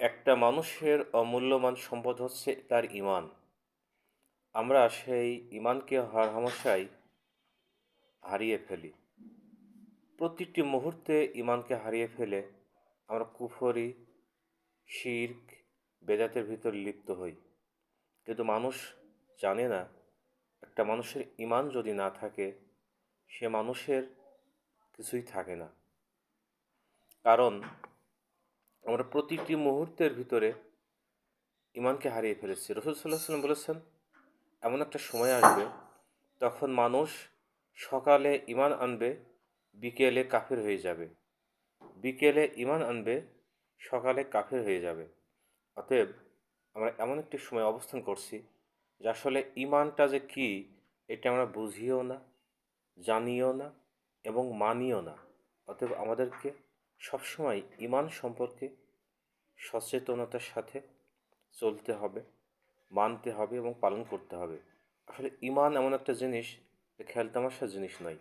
একটা মানুষের অমূল্যবান সম্পদ হচ্ছে তার ঈমান। আমরা সেই ঈমানকে হরহামেশাই হারিয়ে ফেলি। প্রতিটি মুহূর্তে ঈমানকে হারিয়ে ফেলে আমরা কুফরি, শিরক, বেদাতের ভিতর লিপ্ত হই। কিন্তু মানুষ জানে না, একটা মানুষের ঈমান যদি না থাকে, সে মানুষের কিছুই থাকে না। কারণ আমরা প্রতিটি মুহূর্তের ভিতরে ঈমানকে হারিয়ে ফেলেছি। রাসূল সাল্লাল্লাহু আলাইহি ওয়াসাল্লাম বলেছেন, এমন একটা সময় আসবে তখন মানুষ সকালে ঈমান আনবে, বিকেলে কাফের হয়ে যাবে। বিকেলে ঈমান আনবে, সকালে কাফের হয়ে যাবে। অতএব আমরা এমন একটি সময় অবস্থান করছি যে আসলে ঈমানটা যে কী এটা আমরা বুঝিও না, জানিও না এবং মানিও না। অতএব আমাদেরকে সবসময় ঈমান সম্পর্কে সচেতনতার সাথে চলতে হবে, মানতে হবে এবং পালন করতে হবে। আসলে ঈমান এমন একটা জিনিস যে খেলতামাশার জিনিস নয়।